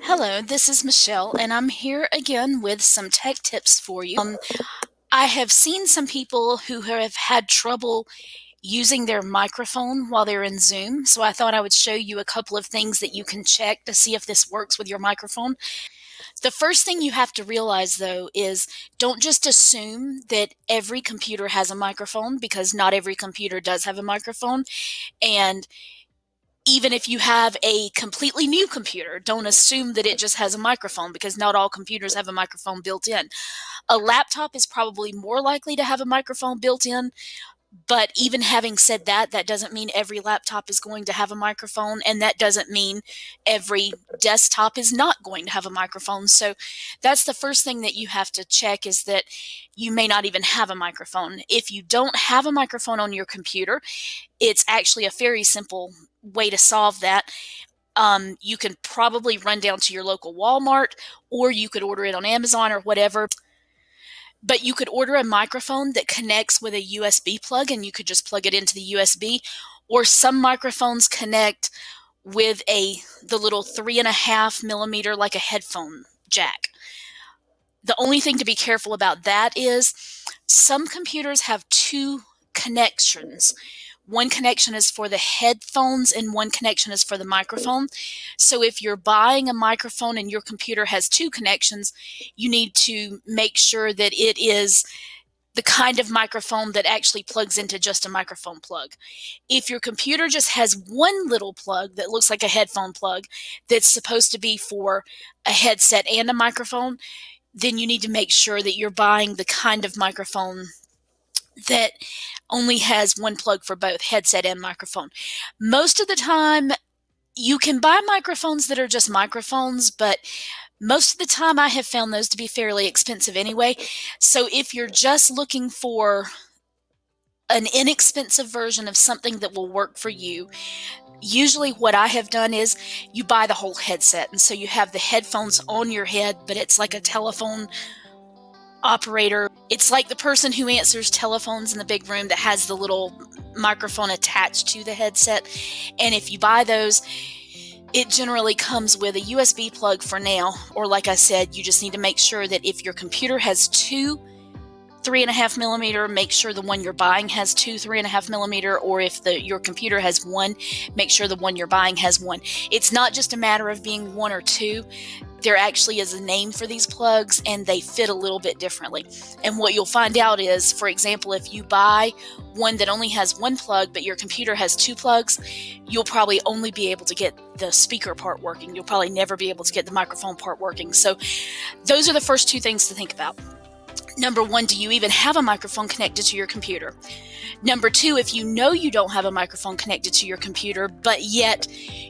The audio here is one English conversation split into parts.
Hello, this is Michelle, and I'm here again with some tech tips for you. I have seen some people who have had trouble using their microphone while they're in Zoom, so I thought I would show you a couple of things that you can check to see if this works with your microphone. The first thing you have to realize, though, is don't just assume that every computer has a microphone, because not every computer does have a microphone. And even if you have a completely new computer, don't assume that it just has a microphone, because not all computers have a microphone built in. A laptop is probably more likely to have a microphone built in, but even having said that, that doesn't mean every laptop is going to have a microphone, and that doesn't mean every desktop is not going to have a microphone. So that's the first thing that you have to check, is that you may not even have a microphone. If you don't have a microphone on your computer, it's actually a very simple way to solve that. You can probably run down to your local Walmart, or you could order it on Amazon or whatever. But you could order a microphone that connects with a USB plug, and you could just plug it into the USB. Or some microphones connect with the little 3.5 millimeter, like a headphone jack. The only thing to be careful about that is some computers have two connections. One connection is for the headphones and one connection is for the microphone. So if you're buying a microphone and your computer has two connections, you need to make sure that it is the kind of microphone that actually plugs into just a microphone plug. If your computer just has one little plug that looks like a headphone plug that's supposed to be for a headset and a microphone, then you need to make sure that you're buying the kind of microphone that only has one plug for both headset and microphone. Most of the time, you can buy microphones that are just microphones, but most of the time I have found those to be fairly expensive anyway. So if you're just looking for an inexpensive version of something that will work for you, usually what I have done is you buy the whole headset. And so you have the headphones on your head, but it's like a telephone operator. It's like the person who answers telephones in the big room that has the little microphone attached to the headset. And if you buy those, it generally comes with a USB plug for now. Or like I said, you just need to make sure that if your computer has two 3.5 millimeter, make sure the one you're buying has two 3.5 millimeter, or if your computer has one, make sure the one you're buying has one. It's not just a matter of being one or two. There actually is a name for these plugs, and they fit a little bit differently. And what you'll find out is, for example, if you buy one that only has one plug, but your computer has two plugs, you'll probably only be able to get the speaker part working. You'll probably never be able to get the microphone part working. So those are the first two things to think about. Number one, do you even have a microphone connected to your computer? Number two, if you know you don't have a microphone connected to your computer, but yet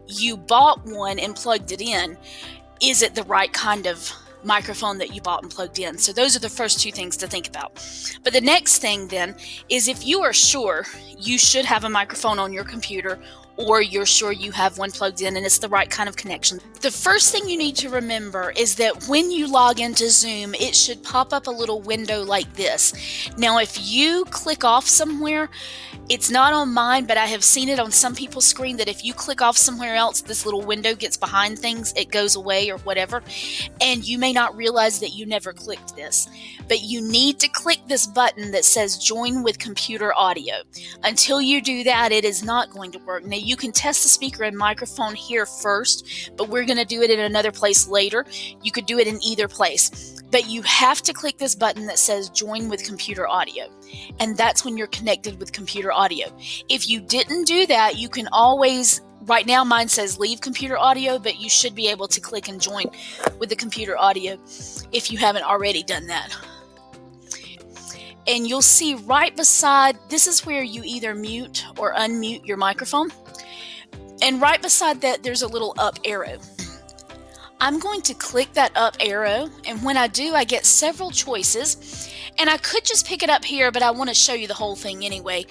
you bought one and plugged it in, is it the right kind of microphone that you bought and plugged in? So those are the first two things to think about. But the next thing then is, if you are sure you should have a microphone on your computer, or you're sure you have one plugged in and it's the right kind of connection, the first thing you need to remember is that when you log into Zoom, it should pop up a little window like this. Now, if you click off somewhere, it's not on mine, but I have seen it on some people's screen, that if you click off somewhere else, this little window gets behind things, it goes away or whatever, and you may not realize that you never clicked this. But you need to click this button that says Join with Computer Audio. Until you do that, it is not going to work. Now, you can test the speaker and microphone here first, but we're going to do it in another place later. You could do it in either place. But you have to click this button that says Join with Computer Audio. And that's when you're connected with computer audio. If you didn't do that, you can always, right now mine says Leave Computer Audio, but you should be able to click and join with the computer audio if you haven't already done that. And you'll see right beside, this is where you either mute or unmute your microphone. And right beside that, there's a little up arrow. I'm going to click that up arrow, and when I do, I get several choices. And I could just pick it up here, but I want to show you the whole thing anyway.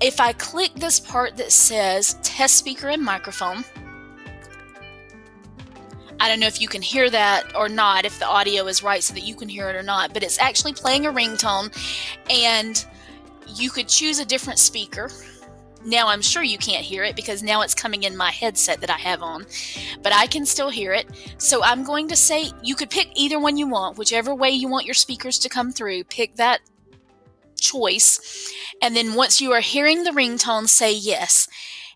If I click this part that says Test Speaker and Microphone, I don't know if you can hear that or not, if the audio is right so that you can hear it or not, but it's actually playing a ringtone, and you could choose a different speaker. Now I'm sure you can't hear it because now it's coming in my headset that I have on, but I can still hear it. So I'm going to say, you could pick either one you want, whichever way you want your speakers to come through, pick that choice. And then once you are hearing the ringtone, say yes.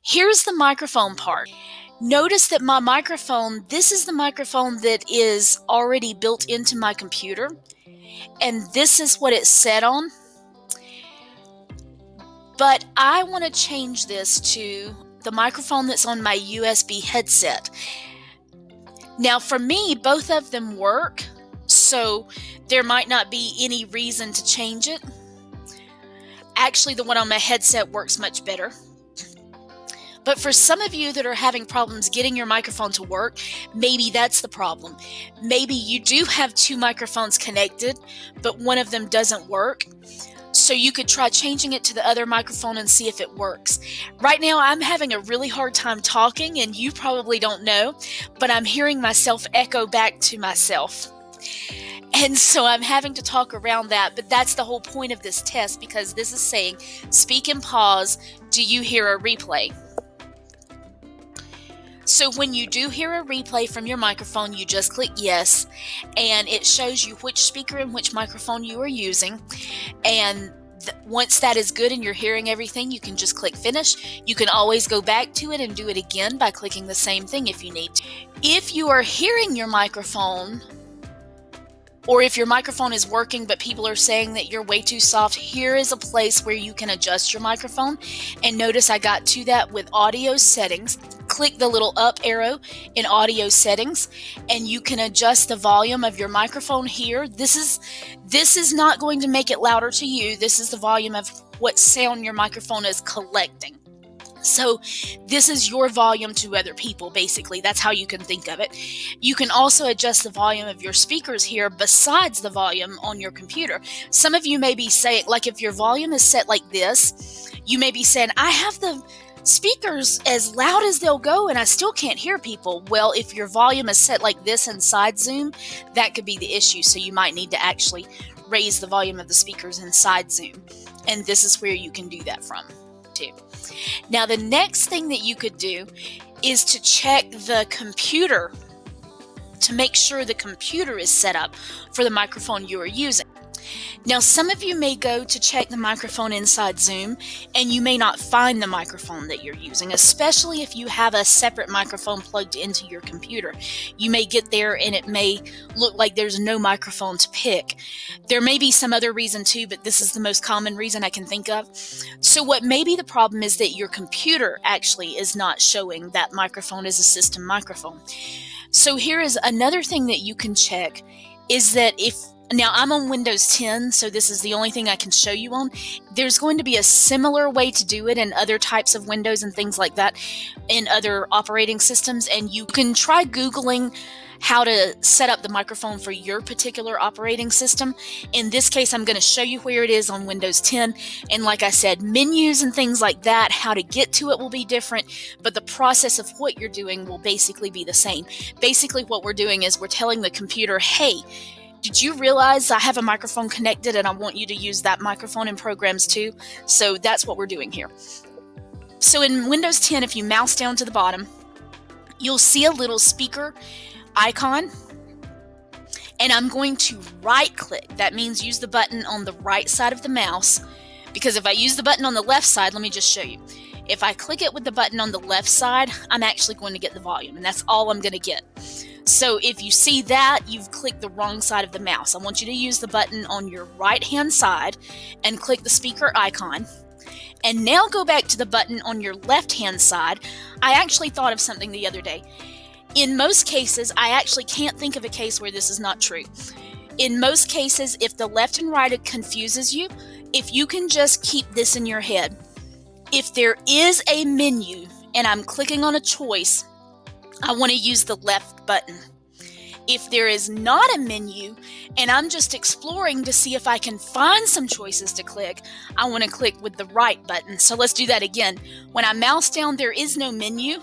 Here's the microphone part. Notice that my microphone, this is the microphone that is already built into my computer, and this is what it's set on. But I want to change this to the microphone that's on my USB headset. Now for me, both of them work, so there might not be any reason to change it. Actually, the one on my headset works much better. But for some of you that are having problems getting your microphone to work, maybe that's the problem. Maybe you do have two microphones connected, but one of them doesn't work. So you could try changing it to the other microphone and see if it works. Right now, I'm having a really hard time talking, and you probably don't know, but I'm hearing myself echo back to myself. And so I'm having to talk around that, but that's the whole point of this test, because this is saying, speak and pause, do you hear a replay? So when you do hear a replay from your microphone, you just click yes, and it shows you which speaker and which microphone you are using. And once that is good and you're hearing everything, you can just click finish. You can always go back to it and do it again by clicking the same thing if you need to. If you are hearing your microphone, or if your microphone is working but people are saying that you're way too soft, here is a place where you can adjust your microphone. And notice I got to that with audio settings. Click the little up arrow in audio settings, and you can adjust the volume of your microphone here. This is not going to make it louder to you. This is the volume of what sound your microphone is collecting. So this is your volume to other people, basically. That's how you can think of it. You can also adjust the volume of your speakers here besides the volume on your computer. Some of you may be saying, like if your volume is set like this, you may be saying, I have the speakers as loud as they'll go and I still can't hear people. Well, if your volume is set like this inside Zoom, that could be the issue. So you might need to actually raise the volume of the speakers inside Zoom. And this is where you can do that from too. Now, the next thing that you could do is to check the computer to make sure the computer is set up for the microphone you are using. Now, some of you may go to check the microphone inside Zoom and you may not find the microphone that you're using, especially if you have a separate microphone plugged into your computer. You may get there and it may look like there's no microphone to pick. There may be some other reason too, but this is the most common reason I can think of. So what may be the problem is that your computer actually is not showing that microphone as a system microphone. So here is another thing that you can check is that now I'm on Windows 10, so this is the only thing I can show you on. There's going to be a similar way to do it in other types of Windows and things like that in other operating systems, and you can try Googling how to set up the microphone for your particular operating system. In this case, I'm going to show you where it is on Windows 10, and like I said, menus and things like that, how to get to it will be different, but the process of what you're doing will basically be the same. Basically, what we're doing is we're telling the computer, hey, did you realize I have a microphone connected and I want you to use that microphone in programs too? So that's what we're doing here. So in Windows 10, if you mouse down to the bottom, you'll see a little speaker icon. And I'm going to right click. That means use the button on the right side of the mouse. Because if I use the button on the left side, let me just show you. If I click it with the button on the left side, I'm actually going to get the volume, and that's all I'm going to get. So if you see that, you've clicked the wrong side of the mouse. I want you to use the button on your right-hand side and click the speaker icon. And now go back to the button on your left-hand side. I actually thought of something the other day. In most cases, I actually can't think of a case where this is not true. In most cases, if the left and right confuses you, if you can just keep this in your head, if there is a menu and I'm clicking on a choice, I want to use the left button. If there is not a menu and I'm just exploring to see if I can find some choices to click, I want to click with the right button. So let's do that again. When I mouse down, there is no menu.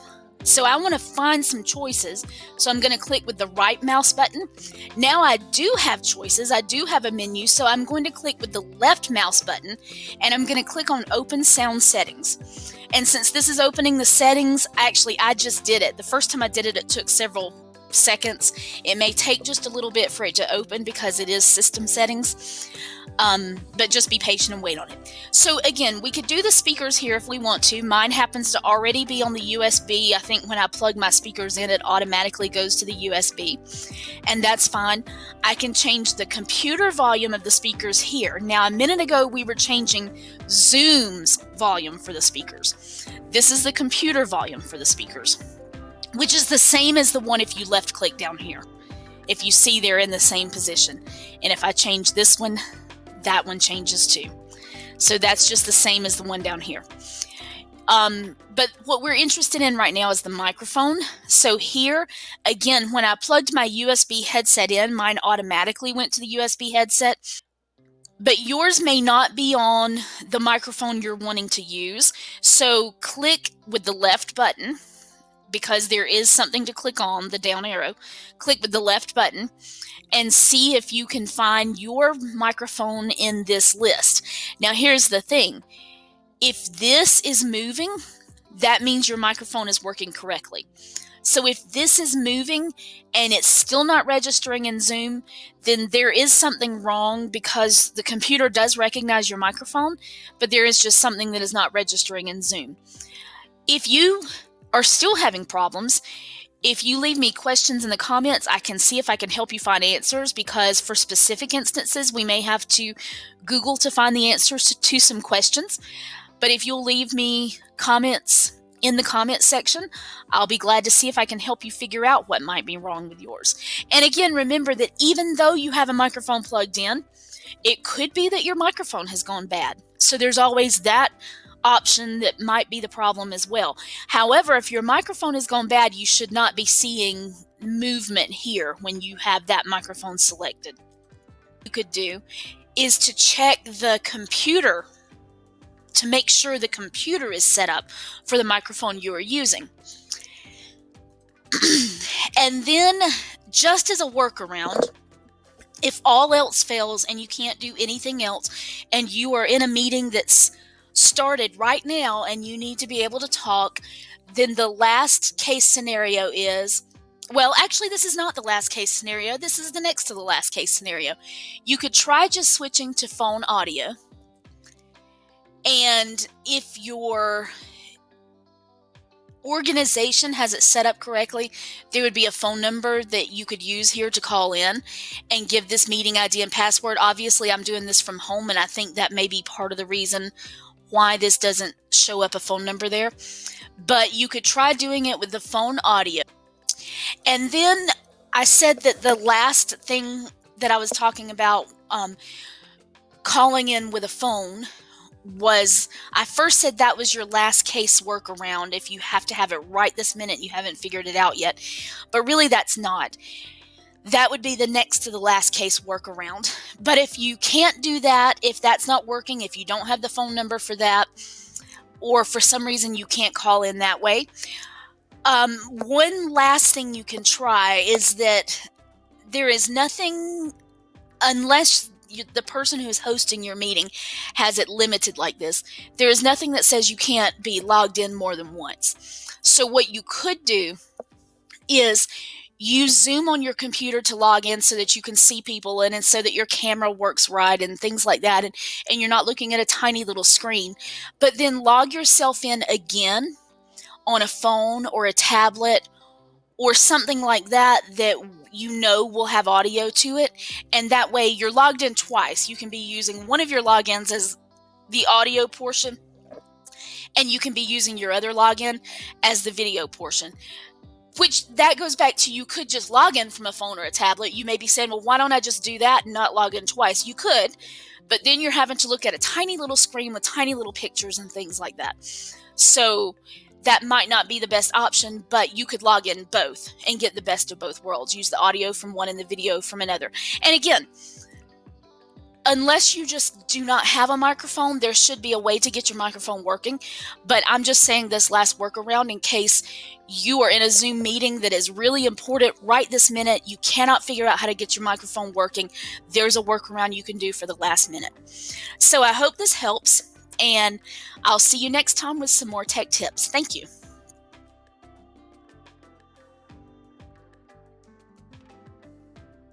So I want to find some choices. So I'm going to click with the right mouse button. Now I do have choices. I do have a menu. So I'm going to click with the left mouse button and I'm going to click on Open Sound Settings. And since this is opening the settings, actually I just did it. The first time I did it, it took several seconds. It may take just a little bit for it to open because it is system settings. But just be patient and wait on it. So again, we could do the speakers here if we want to. Mine happens to already be on the USB. I think when I plug my speakers in, it automatically goes to the USB, and that's fine. I can change the computer volume of the speakers here. Now, a minute ago, we were changing Zoom's volume for the speakers. This is the computer volume for the speakers, which is the same as the one if you left click down here. If you see, they're in the same position. And if I change this one, that one changes too. So that's just the same as the one down here. But what we're interested in right now is the microphone. So here, again, when I plugged my USB headset in, mine automatically went to the USB headset. But yours may not be on the microphone you're wanting to use. So click with the left button, because there is something to click on, the down arrow. Click with the left button and see if you can find your microphone in this list. Now here's the thing. If this is moving, that means your microphone is working correctly. So if this is moving and it's still not registering in Zoom, then there is something wrong, because the computer does recognize your microphone, but there is just something that is not registering in Zoom. If you are still having problems, if you leave me questions in the comments, I can see if I can help you find answers, because for specific instances, we may have to Google to find the answers to some questions. But if you'll leave me comments in the comments section, I'll be glad to see if I can help you figure out what might be wrong with yours. And again, remember that even though you have a microphone plugged in, it could be that your microphone has gone bad. So there's always that option that might be the problem as well. However, if your microphone has gone bad, you should not be seeing movement here when you have that microphone selected. What you could do is to check the computer to make sure the computer is set up for the microphone you are using. And then, just as a workaround, if all else fails and you can't do anything else and you are in a meeting that's started right now and you need to be able to talk, then the last case scenario is, well, actually this is not the last case scenario, this is the next to the last case scenario. You could try just switching to phone audio, and if your organization has it set up correctly, there would be a phone number that you could use here to call in and give this meeting ID and password. Obviously, I'm doing this from home, and I think that may be part of the reason why this doesn't show up a phone number there. But you could try doing it with the phone audio. And then I said that the last thing that I was talking about, calling in with a phone, was, I first said that was your last case workaround if you have to have it right this minute and you haven't figured it out yet. But really that's not. That would be the next to the last case workaround. But if you can't do that, if that's not working, if you don't have the phone number for that, or for some reason you can't call in that way, one last thing you can try is that there is nothing, unless the person who is hosting your meeting has it limited like this, there is nothing that says you can't be logged in more than once. So what you could do is use Zoom on your computer to log in so that you can see people and so that your camera works right and things like that, and you're not looking at a tiny little screen. But then log yourself in again on a phone or a tablet or something like that that you know will have audio to it, and that way you're logged in twice. You can be using one of your logins as the audio portion, and you can be using your other login as the video portion. Which, that goes back to, you could just log in from a phone or a tablet. You may be saying, well, why don't I just do that and not log in twice? You could, but then you're having to look at a tiny little screen with tiny little pictures and things like that. So that might not be the best option, but you could log in both and get the best of both worlds. Use the audio from one and the video from another. And again, unless you just do not have a microphone, there should be a way to get your microphone working. But I'm just saying this last workaround in case you are in a Zoom meeting that is really important right this minute. You cannot figure out how to get your microphone working. There's a workaround you can do for the last minute. So I hope this helps, and I'll see you next time with some more tech tips. Thank you.